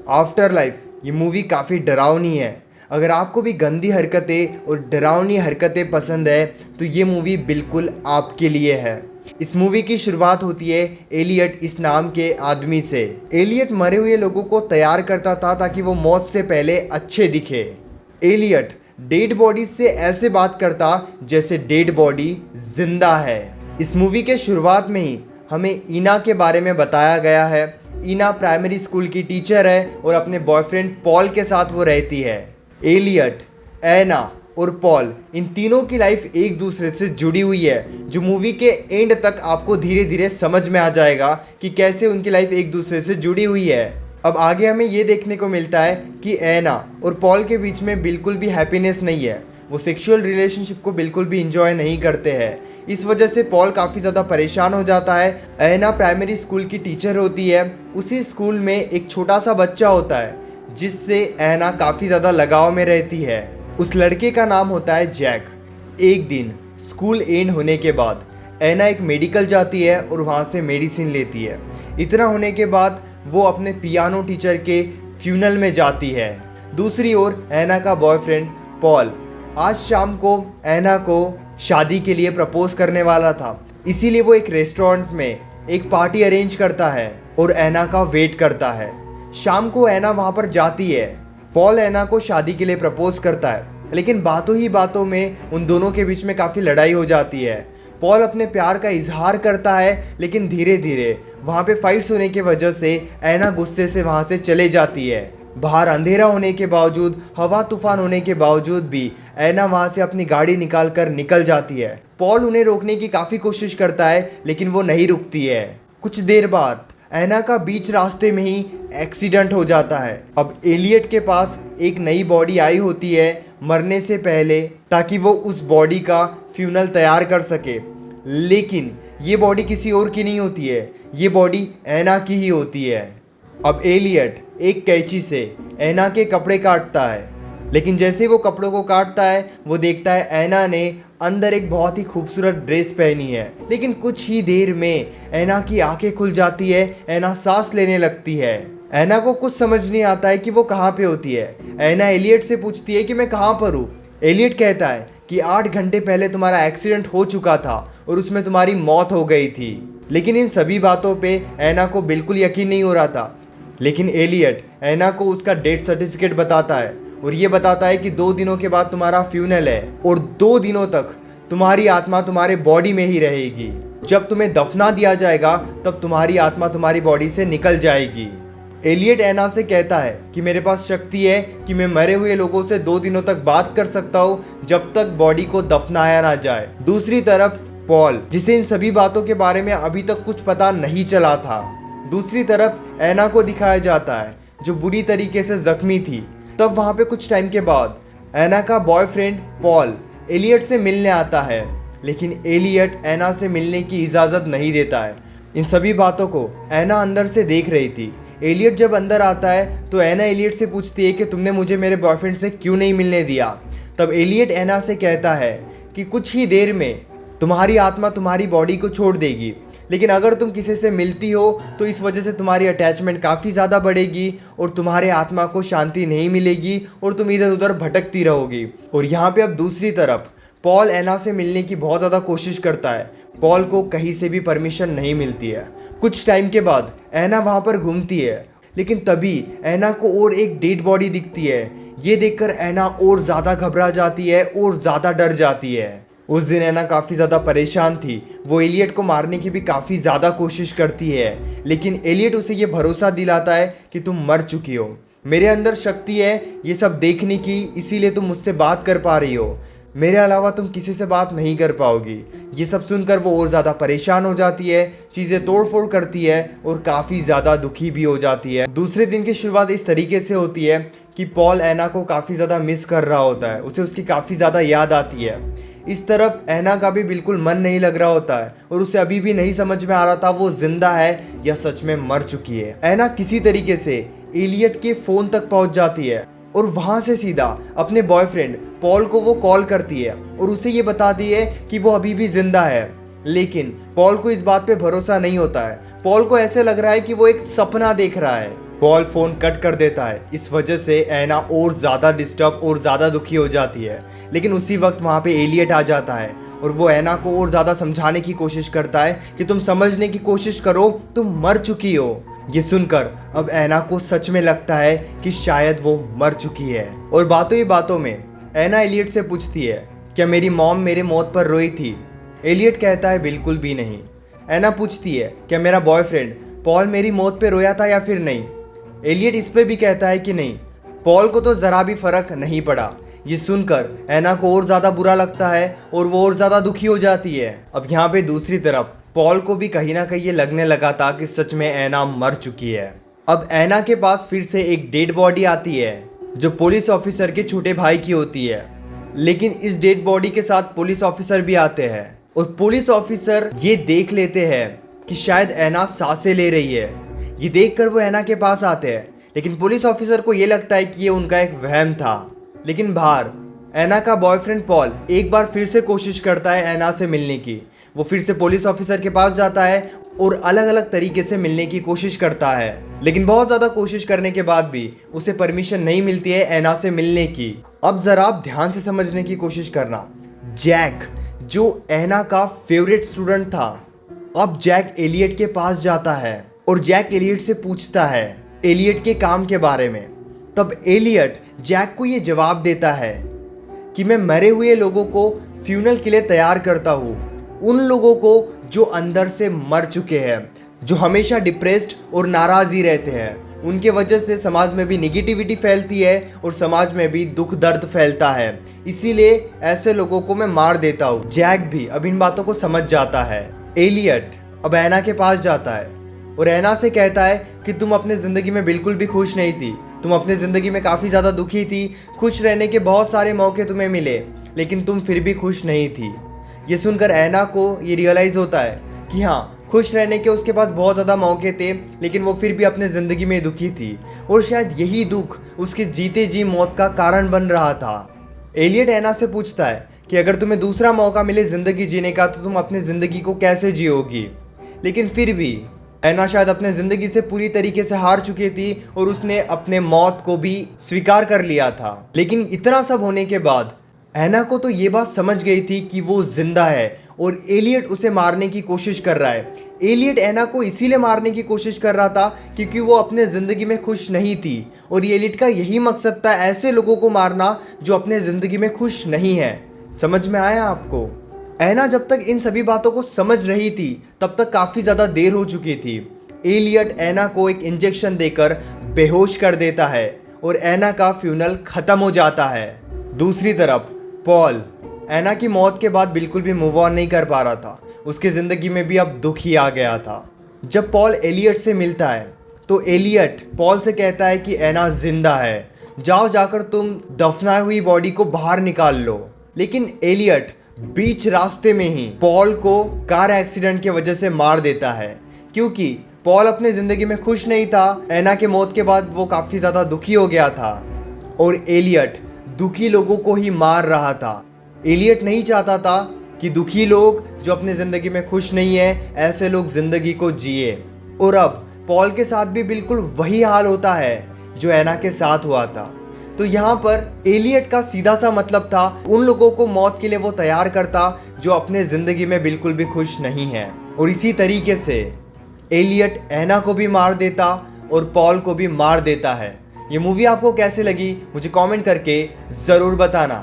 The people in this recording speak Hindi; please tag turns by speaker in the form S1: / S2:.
S1: आफ्टर लाइफ ये मूवी काफ़ी डरावनी है। अगर आपको भी गंदी हरकतें और डरावनी हरकतें पसंद है तो ये मूवी बिल्कुल आपके लिए है। इस मूवी की शुरुआत होती है एलियट इस नाम के आदमी से। एलियट मरे हुए लोगों को तैयार करता था ताकि वो मौत से पहले अच्छे दिखे। एलियट डेड बॉडी से ऐसे बात करता जैसे डेड बॉडी जिंदा है। इस मूवी के शुरुआत में ही हमें ईना के बारे में बताया गया है। ईना प्राइमरी स्कूल की टीचर है और अपने बॉयफ्रेंड पॉल के साथ वो रहती है। एलियट, एना और पॉल इन तीनों की लाइफ एक दूसरे से जुड़ी हुई है, जो मूवी के एंड तक आपको धीरे धीरे समझ में आ जाएगा कि कैसे उनकी लाइफ एक दूसरे से जुड़ी हुई है। अब आगे हमें ये देखने को मिलता है कि एना और पॉल के बीच में बिल्कुल भी हैप्पीनेस नहीं है। वो सेक्सुअल रिलेशनशिप को बिल्कुल भी इंजॉय नहीं करते हैं। इस वजह से पॉल काफ़ी ज़्यादा परेशान हो जाता है। एना प्राइमरी स्कूल की टीचर होती है। उसी स्कूल में एक छोटा सा बच्चा होता है जिससे एना काफ़ी ज़्यादा लगाव में रहती है। उस लड़के का नाम होता है जैक। एक दिन स्कूल एंड होने के बाद एना एक मेडिकल जाती है और वहाँ से मेडिसिन लेती है। इतना होने के बाद वो अपने पियानो टीचर के फ्यूनल में जाती है। दूसरी ओर एना का बॉयफ्रेंड पॉल आज शाम को एना को शादी के लिए प्रपोज करने वाला था, इसीलिए वो एक रेस्टोरेंट में एक पार्टी अरेंज करता है और एना का वेट करता है। शाम को एना वहाँ पर जाती है। पॉल एना को शादी के लिए प्रपोज करता है, लेकिन बातों ही बातों में उन दोनों के बीच में काफ़ी लड़ाई हो जाती है। पॉल अपने प्यार का इजहार करता है, लेकिन धीरे धीरे वहाँ पे फाइट्स होने की वजह से एना गुस्से से वहाँ से चले जाती है। बाहर अंधेरा होने के बावजूद, हवा तूफान होने के बावजूद भी एना वहाँ से अपनी गाड़ी निकाल कर निकल जाती है। पॉल उन्हें रोकने की काफ़ी कोशिश करता है, लेकिन वो नहीं रुकती है। कुछ देर बाद एना का बीच रास्ते में ही एक्सीडेंट हो जाता है। अब एलियट के पास एक नई बॉडी आई होती है मरने से पहले, ताकि वो उस बॉडी का फ्यूनल तैयार कर सके, लेकिन ये बॉडी किसी और की नहीं होती है, ये बॉडी एना की ही होती है। अब एलियट एक कैंची से एना के कपड़े काटता है, लेकिन जैसे वो कपड़ों को काटता है वो देखता है एना ने अंदर एक बहुत ही खूबसूरत ड्रेस पहनी है। लेकिन कुछ ही देर में एना की आंखें खुल जाती है, एना सांस लेने लगती है। एना को कुछ समझ नहीं आता है कि वो कहाँ पे होती है। एना एलियट से पूछती है कि मैं कहाँ पर हूँ। एलियट कहता है कि 8 घंटे पहले तुम्हारा एक्सीडेंट हो चुका था और उसमें तुम्हारी मौत हो गई थी। लेकिन इन सभी बातों पे एना को बिल्कुल यकीन नहीं हो रहा था। लेकिन एलियट एना को उसका डेथ सर्टिफिकेट बताता है और ये बताता है कि 2 दिनों के बाद तुम्हारा फ्यूनल है और 2 दिनों तक तुम्हारी आत्मा तुम्हारे बॉडी में ही रहेगी। जब तुम्हें दफना दिया जाएगा तब तुम्हारी आत्मा तुम्हारी बॉडी से निकल जाएगी। एलियट एना से कहता है कि मेरे पास शक्ति है कि मैं मरे हुए लोगों से 2 दिनों तक बात कर सकता हूँ, जब तक बॉडी को दफनाया ना जाए। दूसरी तरफ पॉल, जिसे इन सभी बातों के बारे में अभी तक कुछ पता नहीं चला था, दूसरी तरफ एना को दिखाया जाता है जो बुरी तरीके से जख्मी थी। तब वहाँ पे कुछ टाइम के बाद एना का बॉयफ्रेंड पॉल एलियट से मिलने आता है, लेकिन एलियट एना से मिलने की इजाज़त नहीं देता है। इन सभी बातों को एना अंदर से देख रही थी। एलियट जब अंदर आता है तो एना एलियट से पूछती है कि तुमने मुझे मेरे बॉयफ्रेंड से क्यों नहीं मिलने दिया। तब एलियट एना से कहता है कि कुछ ही देर में तुम्हारी आत्मा तुम्हारी बॉडी को छोड़ देगी, लेकिन अगर तुम किसी से मिलती हो तो इस वजह से तुम्हारी अटैचमेंट काफ़ी ज़्यादा बढ़ेगी और तुम्हारे आत्मा को शांति नहीं मिलेगी और तुम इधर उधर भटकती रहोगी। और यहाँ पे अब दूसरी तरफ पॉल एना से मिलने की बहुत ज़्यादा कोशिश करता है। पॉल को कहीं से भी परमिशन नहीं मिलती है। कुछ टाइम के बाद एना वहाँ पर घूमती है, लेकिन तभी एना को और एक डेड बॉडी दिखती है। ये देखकर एना और ज़्यादा घबरा जाती है और ज़्यादा डर जाती है। उस दिन एना काफ़ी ज़्यादा परेशान थी। वो एलियट को मारने की भी काफ़ी ज़्यादा कोशिश करती है, लेकिन एलियट उसे ये भरोसा दिलाता है कि तुम मर चुकी हो, मेरे अंदर शक्ति है ये सब देखने की, इसीलिए तुम मुझसे बात कर पा रही हो, मेरे अलावा तुम किसी से बात नहीं कर पाओगी। ये सब सुनकर वो और ज़्यादा परेशान हो जाती है, चीज़ें तोड़ फोड़ करती है और काफ़ी ज़्यादा दुखी भी हो जाती है। दूसरे दिन की शुरुआत इस तरीके से होती है कि पॉल एना को काफ़ी ज़्यादा मिस कर रहा होता है, उसे उसकी काफ़ी ज़्यादा याद आती है। इस तरफ एना का भी बिल्कुल मन नहीं लग रहा होता है और उसे अभी भी नहीं समझ में आ रहा था वो जिंदा है या सच में मर चुकी है। एना किसी तरीके से एलियट के फ़ोन तक पहुंच जाती है और वहाँ से सीधा अपने बॉयफ्रेंड पॉल को वो कॉल करती है और उसे ये बताती है कि वो अभी भी जिंदा है। लेकिन पॉल को इस बात पे भरोसा नहीं होता है। पॉल को ऐसे लग रहा है कि वो एक सपना देख रहा है। पॉल फ़ोन कट कर देता है। इस वजह से ऐना और ज़्यादा डिस्टर्ब और ज़्यादा दुखी हो जाती है। लेकिन उसी वक्त वहाँ पे एलियट आ जाता है और वो ऐना को और ज़्यादा समझाने की कोशिश करता है कि तुम समझने की कोशिश करो, तुम मर चुकी हो। ये सुनकर अब ऐना को सच में लगता है कि शायद वो मर चुकी है। और बातों ही बातों में ऐना एलियट से पूछती है, क्या मेरी मॉम मेरे मौत पर रोई थी? एलियट कहता है, बिल्कुल भी नहीं। ऐना पूछती है, क्या मेरा बॉयफ्रेंड पॉल मेरी मौत पे रोया था या फिर नहीं? एलियट इस पे भी कहता है कि नहीं, पॉल को तो ज़रा भी फर्क नहीं पड़ा। ये सुनकर ऐना को और ज़्यादा बुरा लगता है और वो और ज़्यादा दुखी हो जाती है। अब यहाँ पे दूसरी तरफ पॉल को भी कहीं ना कहीं ये लगने लगा था कि सच में ऐना मर चुकी है। अब ऐना के पास फिर से एक डेड बॉडी आती है जो पुलिस ऑफिसर के छोटे भाई की होती है। लेकिन इस डेड बॉडी के साथ पुलिस ऑफिसर भी आते हैं और पुलिस ऑफिसर ये देख लेते हैं कि शायद ऐना सांसें ले रही है। ये देखकर वो ऐना के पास आते हैं, लेकिन पुलिस ऑफिसर को ये लगता है कि ये उनका एक वहम था। लेकिन बाहर ऐना का बॉयफ्रेंड पॉल एक बार फिर से कोशिश करता है ऐना से मिलने की। वो फिर से पुलिस ऑफिसर के पास जाता है और अलग अलग तरीके से मिलने की कोशिश करता है। लेकिन बहुत ज़्यादा कोशिश करने के बाद भी उसे परमिशन नहीं मिलती है ऐना से मिलने की। अब ज़रा आप ध्यान से समझने की कोशिश करना। जैक, जो ऐना का फेवरेट स्टूडेंट था, अब जैक एलियट के पास जाता है और जैक एलियट से पूछता है एलियट के काम के बारे में। तब एलियट जैक को ये जवाब देता है कि मैं मरे हुए लोगों को फ्यूनल के लिए तैयार करता हूँ, उन लोगों को जो अंदर से मर चुके हैं, जो हमेशा डिप्रेस्ड और नाराज़ ही रहते हैं। उनके वजह से समाज में भी निगेटिविटी फैलती है और समाज में भी दुख दर्द फैलता है, इसीलिए ऐसे लोगों को मैं मार देता हूँ। जैक भी अब इन बातों को समझ जाता है। एलियट अब ऐना के पास जाता है और ऐना से कहता है कि तुम अपने ज़िंदगी में बिल्कुल भी खुश नहीं थी, तुम अपने ज़िंदगी में काफ़ी ज़्यादा दुखी थी। खुश रहने के बहुत सारे मौके तुम्हें मिले, लेकिन तुम फिर भी खुश नहीं थी। ये सुनकर ऐना को ये रियलाइज़ होता है कि हाँ, खुश रहने के उसके पास बहुत ज़्यादा मौके थे, लेकिन वो फिर भी अपने ज़िंदगी में दुखी थी और शायद यही दुख उसके जीते जी मौत का कारण बन रहा था। एलियट ऐना से पूछता है कि अगर तुम्हें दूसरा मौका मिले ज़िंदगी जीने का तो तुम अपनी ज़िंदगी को कैसे जियोगी? लेकिन फिर भी ऐना शायद अपने ज़िंदगी से पूरी तरीके से हार चुकी थी और उसने अपने मौत को भी स्वीकार कर लिया था। लेकिन इतना सब होने के बाद ऐना को तो ये बात समझ गई थी कि वो जिंदा है और एलियट उसे मारने की कोशिश कर रहा है। एलियट ऐना को इसीलिए मारने की कोशिश कर रहा था क्योंकि वो अपने ज़िंदगी में खुश नहीं थी और एलियट का यही मकसद था, ऐसे लोगों को मारना जो अपने ज़िंदगी में खुश नहीं है। समझ में आया आपको? ऐना जब तक इन सभी बातों को समझ रही थी तब तक काफ़ी ज़्यादा देर हो चुकी थी। एलियट ऐना को एक इंजेक्शन देकर बेहोश कर देता है और ऐना का फ्यूनल ख़त्म हो जाता है। दूसरी तरफ पॉल ऐना की मौत के बाद बिल्कुल भी मूव ऑन नहीं कर पा रहा था। उसकी ज़िंदगी में भी अब दुख ही आ गया था। जब पॉल एलियट से मिलता है तो एलियट पॉल से कहता है कि ऐना जिंदा है, जाओ जाकर तुम दफनाई हुई बॉडी को बाहर निकाल लो। लेकिन एलियट बीच रास्ते में ही पॉल को कार एक्सीडेंट की वजह से मार देता है, क्योंकि पॉल अपने ज़िंदगी में खुश नहीं था। ऐना के मौत के बाद वो काफ़ी ज़्यादा दुखी हो गया था और एलियट दुखी लोगों को ही मार रहा था। एलियट नहीं चाहता था कि दुखी लोग जो अपने ज़िंदगी में खुश नहीं है, ऐसे लोग ज़िंदगी को जिए। और अब पॉल के साथ भी बिल्कुल वही हाल होता है जो ऐना के साथ हुआ था। तो यहाँ पर एलियट का सीधा सा मतलब था उन लोगों को मौत के लिए वो तैयार करता जो अपने ज़िंदगी में बिल्कुल भी खुश नहीं है। और इसी तरीके से एलियट ऐना को भी मार देता और पॉल को भी मार देता है। ये मूवी आपको कैसे लगी मुझे कमेंट करके ज़रूर बताना।